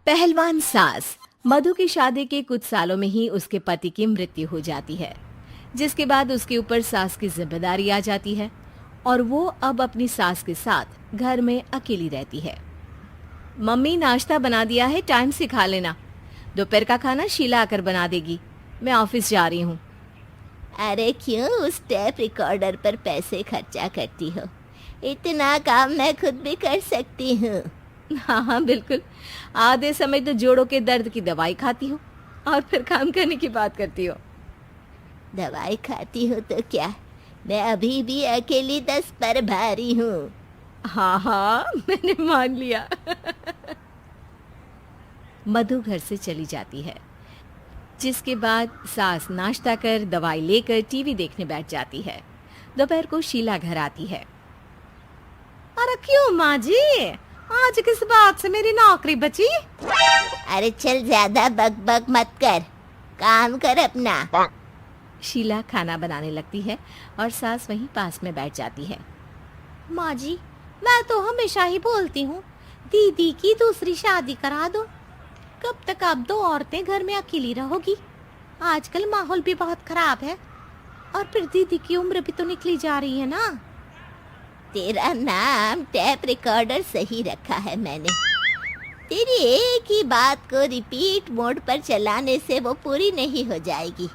पहलवान सास। मधु की शादी के कुछ सालों में ही उसके पति की मृत्यु हो जाती है, जिसके बाद उसके ऊपर सास की जिम्मेदारी आ जाती है और वो अब अपनी सास के साथ घर में अकेली रहती है। मम्मी, नाश्ता बना दिया है, टाइम से खा लेना। दोपहर का खाना शीला आकर बना देगी। मैं ऑफिस जा रही हूँ। अरे क्यों उस टेप रिकॉर्डर पर पैसे खर्चा करती हो? इतना काम मैं खुद भी कर सकती हूँ। हाँ हाँ बिल्कुल। आधे समय तो जोड़ों के दर्द की दवाई खाती हो और फिर काम करने की बात करती हो। दवाई खाती हो तो क्या, मैं अभी भी अकेली 10 पर भारी हूँ। हाँ हाँ मैंने मान लिया। मधु घर से चली जाती है, जिसके बाद सास नाश्ता कर दवाई लेकर टीवी देखने बैठ जाती है। दोपहर को शीला घर आती है। अरे क्यों माँ जी, आज किस बात से मेरी नौकरी बची? अरे चल, ज्यादा बक मत कर, काम कर अपना। शीला खाना बनाने लगती है और सास वहीं पास में बैठ जाती है। माँ जी, मैं तो हमेशा ही बोलती हूँ, दीदी की दूसरी शादी करा दो। कब तक आप दो औरतें घर में अकेली रहोगी? आजकल माहौल भी बहुत खराब है और फिर दीदी की उम्र भी तो निकली जा रही है ना। तेरा नाम टेप रिकॉर्डर सही रखा है मैंने। तेरी एक ही बात को रिपीट मोड पर चलाने से वो पूरी नहीं हो जाएगी,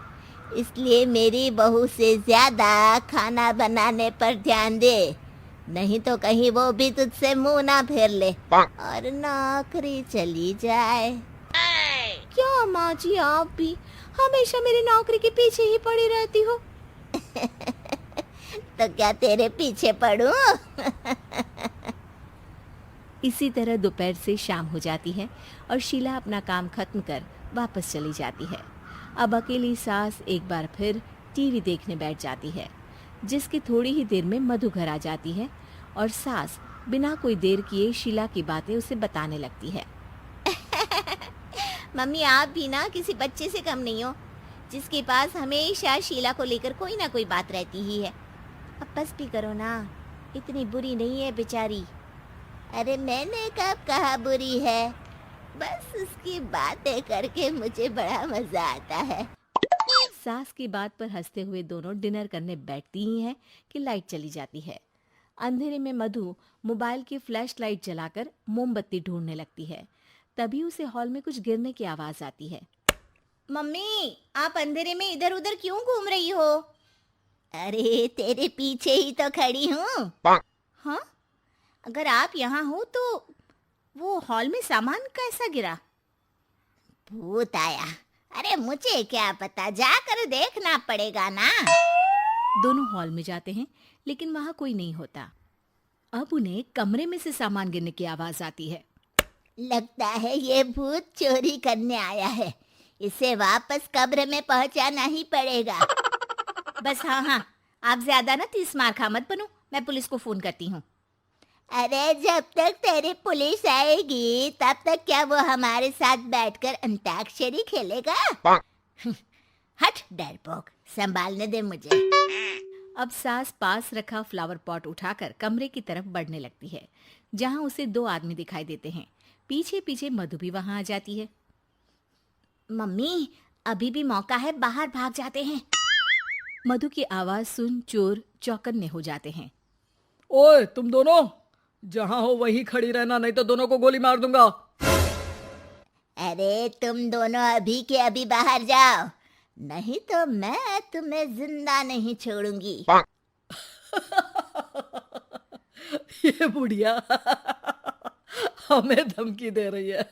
इसलिए मेरी बहू से ज्यादा खाना बनाने पर ध्यान दे, नहीं तो कहीं वो भी तुझसे मुंह ना फेर ले और नौकरी चली जाए। क्या माँ जी, आप भी हमेशा मेरी नौकरी के पीछे ही पड़ी रहती हो? तो क्या तेरे पीछे पड़ूं? इसी तरह दोपहर से शाम हो जाती है और शीला अपना काम खत्म कर वापस चली जाती है। अब अकेली सास एक बार फिर टीवी देखने बैठ जाती है, जिसकी थोड़ी ही देर में मधु घर आ जाती है और सास बिना कोई देर किए शीला की बातें उसे बताने लगती है। मम्मी, आप भी ना किसी बच्चे से कम नहीं हो, जिसके पास हमेशा शीला को लेकर कोई ना कोई बात रहती ही है। अब बस भी करो ना, इतनी बुरी नहीं है बेचारी। अरे मैंने कब कहा बुरी है, बस उसकी बातें करके मुझे बड़ा मजा आता है। सास की बात पर हंसते हुए दोनों डिनर करने बैठती ही हैं कि लाइट चली जाती है। अंधेरे में मधु मोबाइल की फ्लैश लाइट जलाकर मोमबत्ती ढूंढने लगती है। तभी उसे हॉल में कुछ गिरने की आवाज आती है। मम्मी, आप अंधेरे में इधर उधर क्यों घूम रही हो? अरे तेरे पीछे ही तो खड़ी हूँ। हाँ, अगर आप यहाँ हो तो वो हॉल में सामान कैसा गिरा? भूत आया। अरे मुझे क्या पता, जाकर देखना पड़ेगा ना। दोनों हॉल में जाते हैं, लेकिन वहां कोई नहीं होता। अब उन्हें कमरे में से सामान गिरने की आवाज आती है। लगता है ये भूत चोरी करने आया है, इसे वापस कब्र में पहुंचाना ही पड़ेगा। बस हाँ हाँ, आप ज्यादा ना 30 मार खा मत बनो, मैं पुलिस को फोन करती हूँ। अरे जब तक तेरी पुलिस आएगी तब तक क्या वो हमारे साथ बैठकर अंताक्षरी खेलेगा? हट डरपोक, संभालने दे मुझे। अब सास पास रखा फ्लावर पॉट उठाकर कमरे की तरफ बढ़ने लगती है, जहां उसे 2 आदमी दिखाई देते हैं। पीछे पीछे मधु भी वहां आ जाती है। मम्मी, अभी भी मौका है, बाहर भाग जाते हैं। मधु की आवाज सुन चोर चौकन्ने हो जाते हैं। ओए तुम दोनों, जहां हो वहीं खड़ी रहना, नहीं तो दोनों को गोली मार दूंगा। अरे तुम दोनों अभी के अभी बाहर जाओ, नहीं तो मैं तुम्हें जिंदा नहीं छोड़ूंगी। ये बुढ़िया हमें धमकी दे रही है।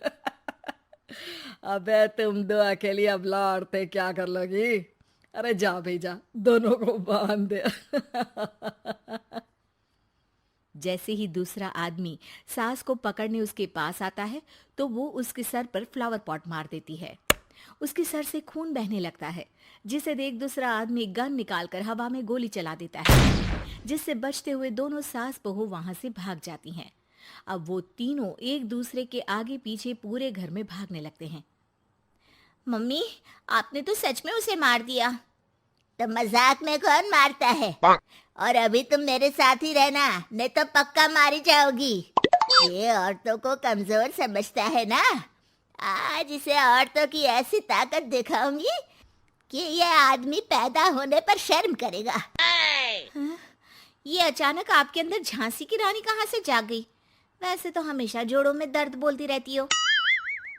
अबे तुम दो अकेली अब लड़ते क्या कर लोगी? अरे जा भेजा, दोनों को बांध दे। जैसे ही दूसरा आदमी सास को पकड़ने उसके पास आता है, तो वो उसके सर पर फ्लावर पॉट मार देती है। उसके सर से खून बहने लगता है, जिसे देख दूसरा आदमी गन निकालकर हवा में गोली चला देता है, जिससे बचते हुए दोनों सास बहू वहां से भाग जाती हैं। अब वो तीनों एक दूसरे के आगे पीछे पूरे घर में भागने लगते हैं। मम्मी, आपने तो सच में उसे मार दिया। तो मजाक में कौन मारता है? और अभी तुम मेरे साथ ही रहना, नहीं तो पक्का मारी जाओगी। ये औरतों को कमजोर समझता है ना। आज इसे औरतों की ऐसी ताकत दिखाऊंगी कि ये आदमी पैदा होने पर शर्म करेगा। ये अचानक आपके अंदर झांसी की रानी कहाँ से जाग गई? वैसे तो हमेशा जोड़ों में दर्द बोलती रहती हो।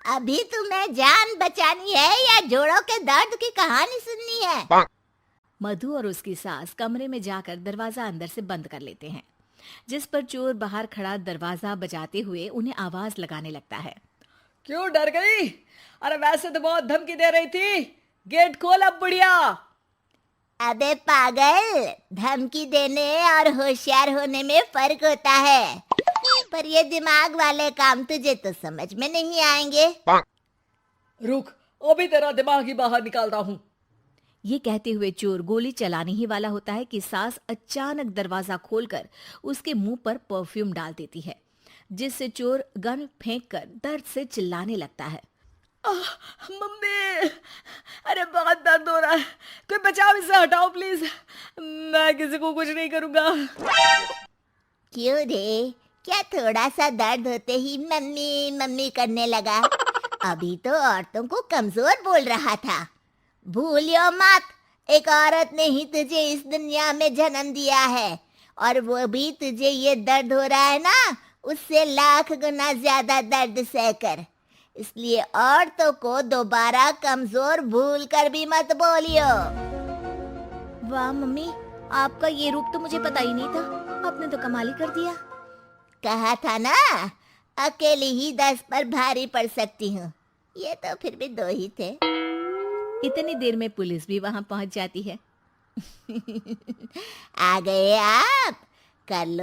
अभी तुम्हें जान बचानी है या जोड़ों के दर्द की कहानी सुननी है? मधु और उसकी सास कमरे में जाकर दरवाजा अंदर से बंद कर लेते हैं, जिस पर चोर बाहर खड़ा दरवाजा बजाते हुए उन्हें आवाज लगाने लगता है। क्यों डर गई? अरे वैसे तो बहुत धमकी दे रही थी। गेट खोल अब बुढ़िया। अबे पागल, धमकी देने और होशियार होने में फर्क होता है, पर ये दिमाग वाले काम तुझे तो समझ में नहीं आएंगे। रुक, अभी तेरा दिमाग ही बाहर निकालता हूँ। ये कहते हुए चोर गोली चलाने ही वाला होता है कि सास अचानक दरवाजा खोलकर उसके मुंह पर परफ्यूम डाल देती है, जिससे चोर गन फेंककर दर्द से चिल्लाने लगता है। मम्मी, अरे बहुत दर्द हो रहा है, कोई बचाओ, इसे हटाओ प्लीज। मैं किसी को कुछ नहीं करूंगा। क्यों रे, क्या थोड़ा सा दर्द होते ही मम्मी मम्मी करने लगा? अभी तो औरतों को कमजोर बोल रहा था। भूलियो मत, एक औरत ने ही तुझे इस दुनिया में जन्म दिया है, और वो भी तुझे ये दर्द हो रहा है ना, उससे लाख गुना ज्यादा दर्द सहकर। इसलिए औरतों को दोबारा कमजोर भूल कर भी मत बोलियो। वाह मम्मी, आपका ये रूप तो मुझे पता ही नहीं था। आपने तो कमाल ही कर दिया। कहा था ना, अकेली ही 10 पर भारी पड़ सकती हूँ। ये तो फिर भी 2 ही थे। इतनी देर में पुलिस भी वहां पहुंच जाती है। आ गए आप, कर लो